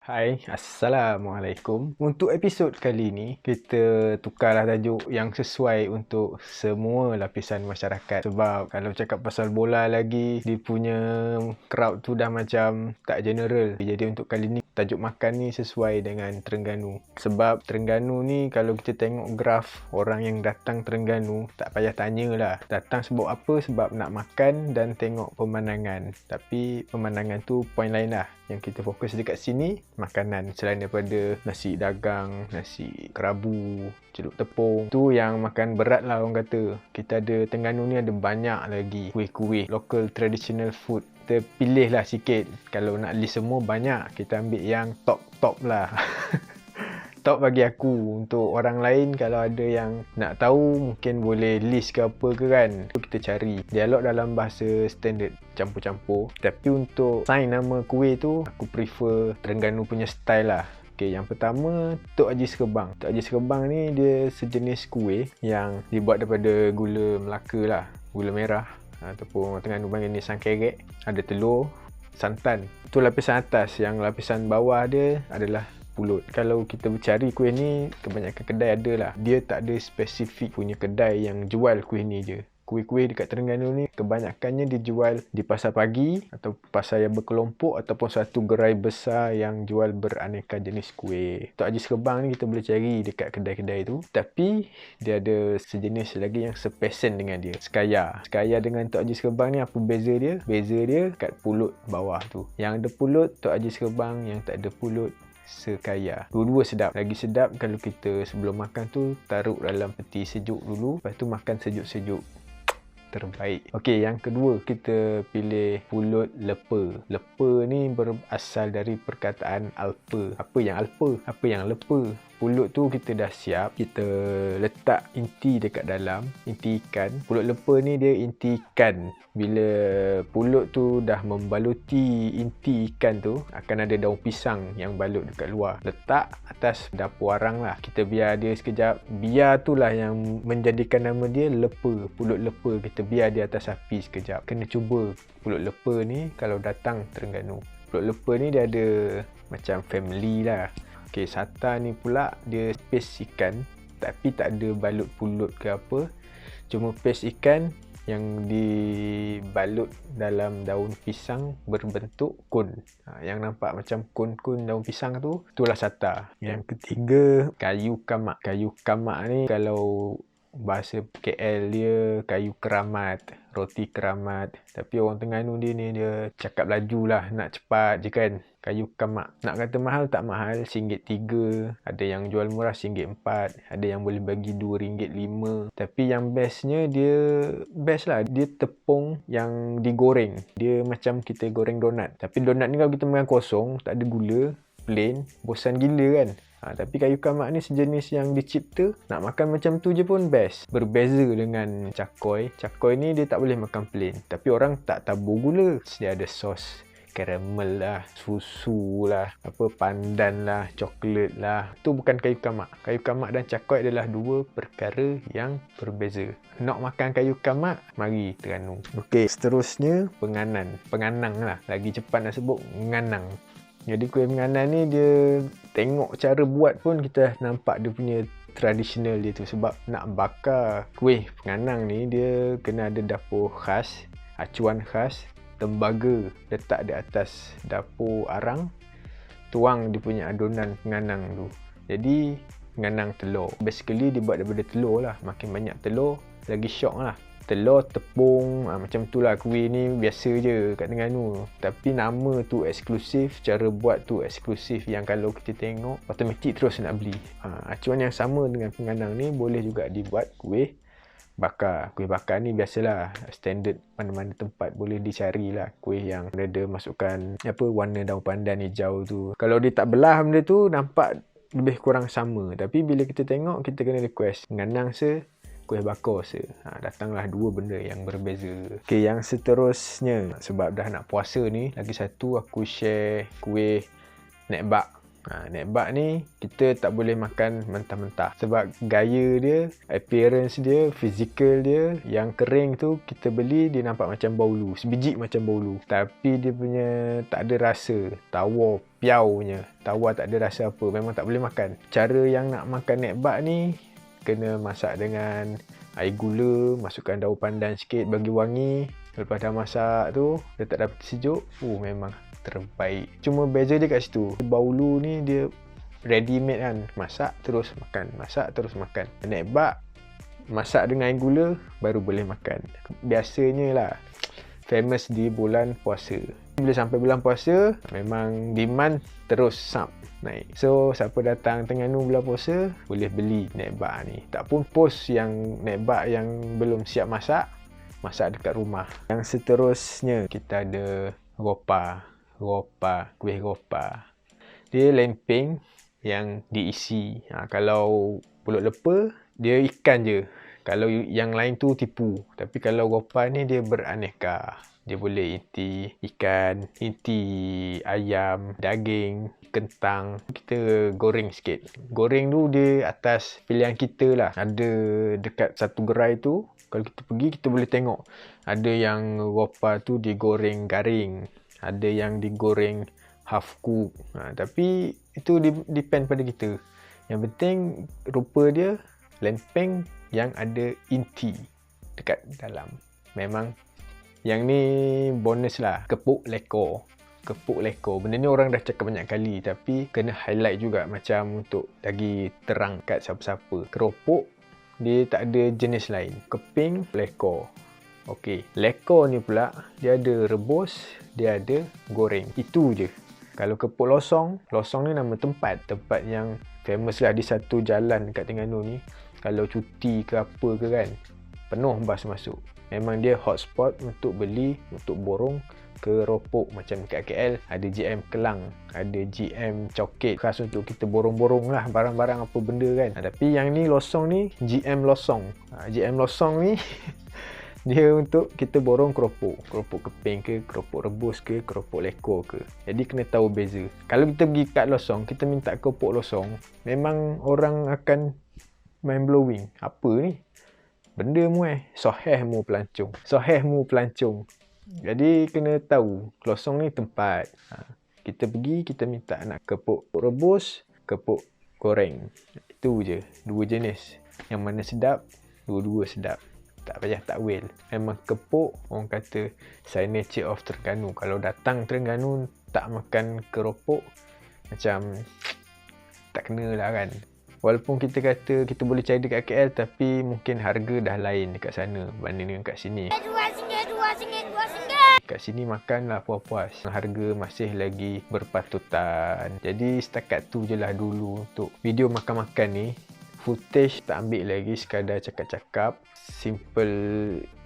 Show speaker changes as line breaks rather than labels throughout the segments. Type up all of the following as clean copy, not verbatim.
Hai, Assalamualaikum. Untuk episod kali ni, kita tukarlah tajuk yang sesuai untuk semua lapisan masyarakat. Sebab kalau cakap pasal bola lagi, dia punya crowd tu dah macam tak general. Jadi untuk kali ni, tajuk makan ni sesuai dengan Terengganu. Sebab Terengganu ni, kalau kita tengok graf orang yang datang Terengganu, tak payah tanya lah. Datang sebab apa? Sebab nak makan dan tengok pemandangan. Tapi pemandangan tu point lain lah. Yang kita fokus dekat sini, makanan selain daripada nasi dagang, nasi kerabu, celup tepung. Tu yang makan berat lah orang kata. Kita ada Terengganu ni ada banyak lagi kuih-kuih local traditional food. Kita pilih lah sikit. Kalau nak list semua banyak, kita ambil yang top-top lah. Top bagi aku. Untuk orang lain kalau ada yang nak tahu mungkin boleh list ke apa ke kan, tu kita cari dialog dalam bahasa standard campur-campur. Tapi untuk sign nama kuih tu aku prefer Terengganu punya style lah. Okay, yang pertama Tok Haji Serembang. Tok Haji Serembang ni dia sejenis kuih yang dibuat daripada gula Melaka lah, gula merah ataupun Terengganu panggil ni sangkerek. Ada telur, santan. Itu lapisan atas. Yang lapisan bawah dia adalah pulut. Kalau kita bercari kuih ni, kebanyakan kedai ada lah. Dia tak ada spesifik punya kedai yang jual kuih ni je. Kuih-kuih dekat Terengganu ni kebanyakannya dijual di pasar pagi atau pasar yang berkelompok ataupun satu gerai besar yang jual beraneka jenis kuih. Tok Haji Serembang ni kita boleh cari dekat kedai-kedai tu. Tapi dia ada sejenis lagi yang sepesen dengan dia. Sekaya. Sekaya dengan Tok Haji Serembang ni apa beza dia? Beza dia kat pulut bawah tu. Yang ada pulut Tok Haji Serembang, yang tak ada pulut Sekaya. Dua-dua sedap. Lagi sedap kalau kita sebelum makan tu taruh dalam peti sejuk dulu, lepas tu makan sejuk-sejuk. Terbaik. Okey, yang kedua kita pilih pulut lepa. Lepa ni berasal dari perkataan alpa. Apa yang alpa? Apa yang lepa? Pulut tu kita dah siap, kita letak inti dekat dalam, inti ikan. Pulut lepa ni dia inti ikan. Bila pulut tu dah membaluti inti ikan tu, akan ada daun pisang yang balut dekat luar. Letak atas dapur arang lah. Kita biar dia sekejap. Biar tu lah yang menjadikan nama dia lepa. Pulut lepa kita biar dia atas api sekejap. Kena cuba pulut lepa ni kalau datang Terengganu. Pulut lepa ni dia ada macam family lah. Okey, sata ni pula dia paste ikan tapi tak ada balut pulut ke apa. Cuma paste ikan yang dibalut dalam daun pisang berbentuk kun. Yang nampak macam kun-kun daun pisang tu, itulah sata. Yang ketiga, kayu kamak. Kayu kamak ni kalau bahasa KL dia kayu keramat, roti keramat. Tapi orang Terengganu dia cakap laju lah, nak cepat je kan. Kayu kamak. Nak kata mahal tak mahal, RM3, ada yang jual murah RM4, ada yang boleh bagi RM2, RM5. Tapi yang bestnya dia best lah, dia tepung yang digoreng. Dia macam kita goreng donat. Tapi donat ni kalau kita makan kosong, tak ada gula, plain, bosan gila kan. Tapi kayu kamak ni sejenis yang dicipta. Nak makan macam tu je pun best. Berbeza dengan cakoi. Cakoi ni dia tak boleh makan plain. Tapi orang tak tabur gula. Dia ada sos karamel lah, susu lah, pandan lah, coklat lah. Tu bukan kayu kamak. Kayu kamak dan cakoi adalah dua perkara yang berbeza. Nak makan kayu kamak, mari Terengganu. Okey, seterusnya penganan. Penganang lah. Lagi cepat nak sebut, nganang. Jadi kuih penganan ni dia tengok cara buat pun kita nampak dia punya tradisional dia tu. Sebab nak bakar kuih penganang ni dia kena ada dapur khas, acuan khas, tembaga letak di atas dapur arang, tuang dia punya adunan penganang tu. Jadi penganang telur. Basically dia buat daripada telur lah. Makin banyak telur lagi syok lah. Telur, tepung, macam tu lah. Kuih ni biasa je kat Terengganu. Tapi nama tu eksklusif, cara buat tu eksklusif yang kalau kita tengok automatik terus nak beli. Acuan yang sama dengan penganang ni boleh juga dibuat kuih bakar. Kuih bakar ni biasalah standard mana-mana tempat boleh dicari lah. Kuih yang ada masukkan warna daun pandan hijau tu. Kalau dia tak belah benda tu nampak lebih kurang sama. Tapi bila kita tengok kita kena request penganang kuih bakar datanglah dua benda yang berbeza. Okey, yang seterusnya sebab dah nak puasa ni, lagi satu aku share kuih nek bak. Naik bak ni kita tak boleh makan mentah-mentah sebab gaya dia, appearance dia, fizikal dia yang kering tu kita beli dia nampak macam baulu, sebiji macam baulu. Tapi dia punya tak ada rasa, tawar piau punya. Tawar tak ada rasa apa, memang tak boleh makan. Cara yang nak makan naik bak ni kena masak dengan air gula, masukkan daun pandan sikit bagi wangi. Lepas dah masak tu, letak dalam peti sejuk, memang terbaik. Cuma beza dia kat situ. Baulu ni dia ready made kan. Masak terus makan. Masak terus makan. Naik bak, masak dengan air gula, baru boleh makan. Biasanya lah, famous di bulan puasa. Bila sampai bulan puasa, memang demand terus naik. So, siapa datang Terengganu bulan puasa, boleh beli naik bak ni. Tak pun post yang naik bak yang belum siap masak, masak dekat rumah. Yang seterusnya, kita ada ropa, kuih ropa. Dia lempeng yang diisi. Kalau pulut lepa, dia ikan je. Kalau yang lain tu tipu. Tapi kalau ropa ni dia beraneka. Dia boleh inti ikan, inti ayam, daging, kentang. Kita goreng sikit. Goreng tu dia atas pilihan kita lah. Ada dekat satu gerai tu, kalau kita pergi kita boleh tengok. Ada yang ropa tu digoreng garing. Ada yang digoreng half cook. Tapi itu depend pada kita. Yang penting rupa dia lempeng yang ada inti dekat dalam. Memang yang ni bonus lah. Kepuk lekor. Benda ni orang dah cakap banyak kali, tapi kena highlight juga macam untuk bagi terang kat siapa-siapa. Keropok dia tak ada jenis lain. Keping, lekor. Okey, lekor ni pula dia ada rebus, dia ada goreng. Itu je. Kalau kepuk losong ni nama tempat yang famous lah di satu jalan kat Terengganu ni. Kalau cuti ke apa ke kan, penuh bas masuk. Memang dia hotspot untuk beli, untuk borong keropok. Macam kat KL ada GM Kelang, ada GM Coket, khas untuk kita borong-borong lah barang-barang apa benda kan. Tapi yang ni losong ni GM Losong. GM Losong ni dia untuk kita borong keropok keping ke, keropok rebus ke, keropok lekor ke. Jadi kena tahu beza. Kalau kita pergi kat losong, kita minta keropok losong, memang orang akan mind blowing. Apa ni? Benda mu soheh mu pelancong. Jadi kena tahu losong ni tempat. Kita pergi, kita minta nak kepok rebus, kepok goreng. Itu je, dua jenis. Yang mana sedap, dua-dua sedap. Tak payah takwil. Memang kepok, orang kata signature of Terengganu. Kalau datang Terengganu tak makan keropok, macam tak kena lah kan. Walaupun kita kata kita boleh cari dekat KL, tapi mungkin harga dah lain dekat sana berbanding dengan kat sini. Kat sini makanlah puas-puas. Harga masih lagi berpatutan. Jadi setakat tu je lah dulu untuk video makan-makan ni. Footage tak ambil lagi, sekadar cakap-cakap. Simple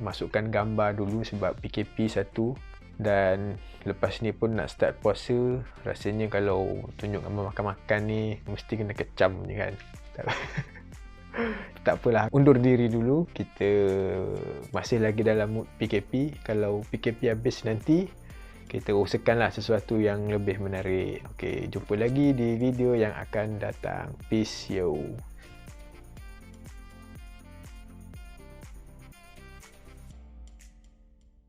masukkan gambar dulu sebab PKP satu. Dan lepas ni pun nak start puasa, rasanya kalau tunjuk gambar makan-makan ni mesti kena kecam je kan. Tak apalah, undur diri dulu. Kita masih lagi dalam mood PKP. Kalau PKP habis nanti, kita usahakanlah sesuatu yang lebih menarik. Okey, jumpa lagi di video yang akan datang. Peace yo.